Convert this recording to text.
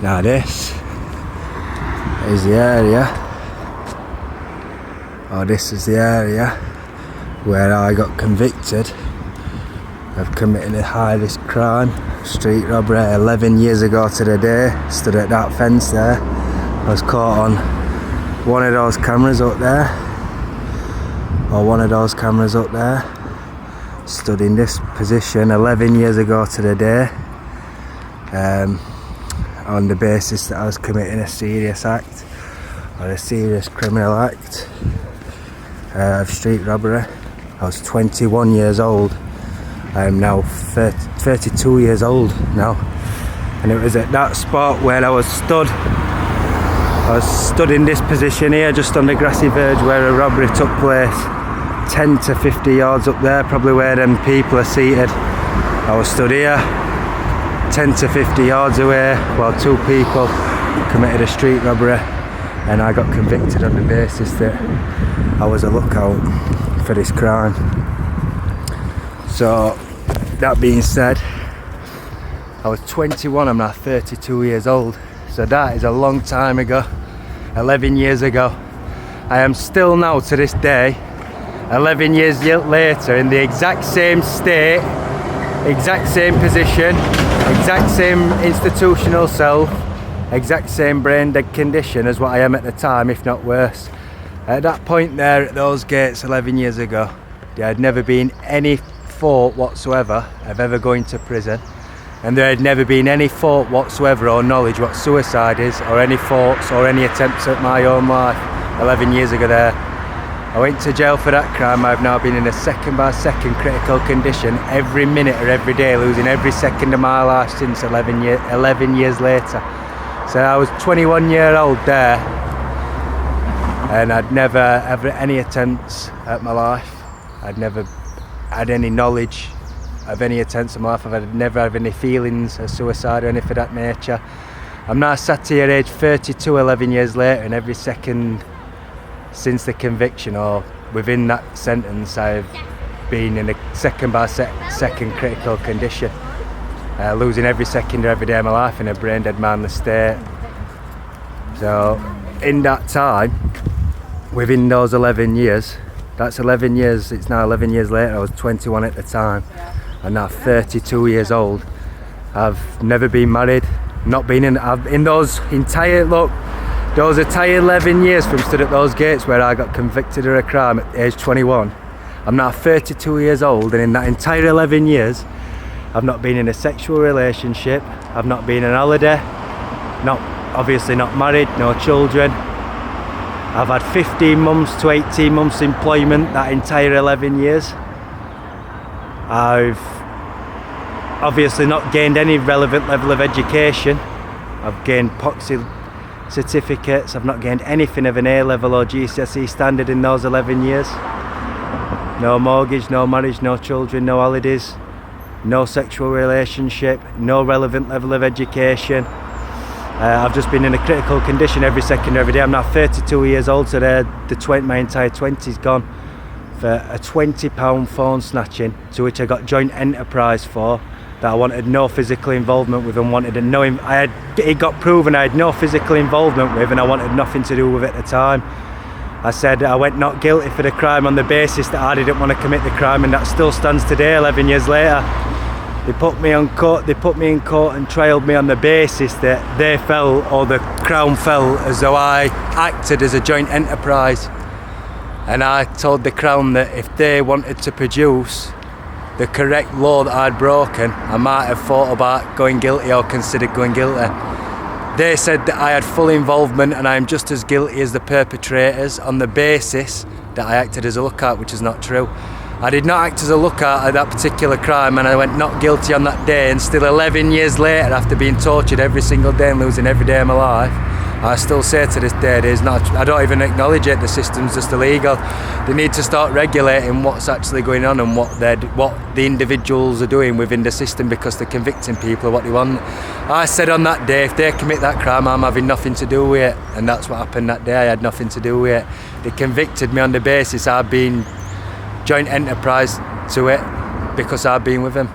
Now this is the area, or this is the area where I got convicted of committing the highest crime, street robbery, 11 years ago to the day. Stood at that fence there. I was caught on one of those cameras up there, stood in this position 11 years ago to the day, on the basis that I was committing a serious act, or a serious criminal act of street robbery. I was 21 years old. I am now 32 years old now, and it was at that spot where I was stood in this position here, just on the grassy verge where a robbery took place, 10 to 50 yards up there, probably where them people are seated. I was stood here 10 to 50 yards away while two people committed a street robbery, and I got convicted on the basis that I was a lookout for this crime. So that being said, I was 21, I'm now 32 years old. So that is a long time ago, 11 years ago. I am still now to this day, 11 years later, in the exact same state, exact same position, exact same institutional self, exact same brain dead condition as what I am at the time, if not worse. At that point there at those gates 11 years ago, there had never been any thought whatsoever of ever going to prison, and there had never been any thought whatsoever or knowledge what suicide is, or any thoughts or any attempts at my own life 11 years ago there. I went to jail for that crime. I've now been in a second by second critical condition every minute or every day, losing every second of my life since 11 years later. So I was 21 year old there, and I'd never ever any attempts at my life. I'd never had any knowledge of any attempts at my life. I've never had any feelings of suicide or anything of that nature. I'm now sat here age 32, 11 years later, and every second since the conviction, or within that sentence, I've been in a second by second critical condition, losing every second of every day of my life in a brain dead mindless state. So in that time, within those 11 years, that's 11 years, it's now 11 years later, I was 21 at the time, I'm now 32 years old. I've never been married, not been in those entire 11 years from stood at those gates where I got convicted of a crime at age 21. I'm now 32 years old, and in that entire 11 years, I've not been in a sexual relationship, I've not been on holiday, obviously not married, no children. I've had 15 months to 18 months employment that entire 11 years. I've obviously not gained any relevant level of education. I've gained poxy certificates. I've not gained anything of an A-level or GCSE standard in those 11 years. No mortgage, no marriage, no children, no holidays, no sexual relationship, no relevant level of education. I've just been in a critical condition every second every day. I'm now 32 years old today. My entire 20's gone for a £20 phone snatching, to which I got joint enterprise for, that I wanted no physical involvement with, and wanted to know him. It got proven I had no physical involvement with, and I wanted nothing to do with it at the time. I said I went not guilty for the crime on the basis that I didn't want to commit the crime, and that still stands today, 11 years later. They put me in court and trialed me on the basis that they felt, or the Crown felt, as though I acted as a joint enterprise. And I told the Crown that if they wanted to produce the correct law that I'd broken, I might have thought about going guilty or considered going guilty. They said that I had full involvement and I am just as guilty as the perpetrators, on the basis that I acted as a lookout, which is not true. I did not act as a lookout at that particular crime, and I went not guilty on that day, and still 11 years later, after being tortured every single day and losing every day of my life, I still say to this day, I don't even acknowledge it. The system's just illegal. They need to start regulating what's actually going on and what the individuals are doing within the system, because they're convicting people of what they want. I said on that day, if they commit that crime, I'm having nothing to do with it, and that's what happened that day. I had nothing to do with it. They convicted me on the basis I've been joint enterprise to it, because I've been with them.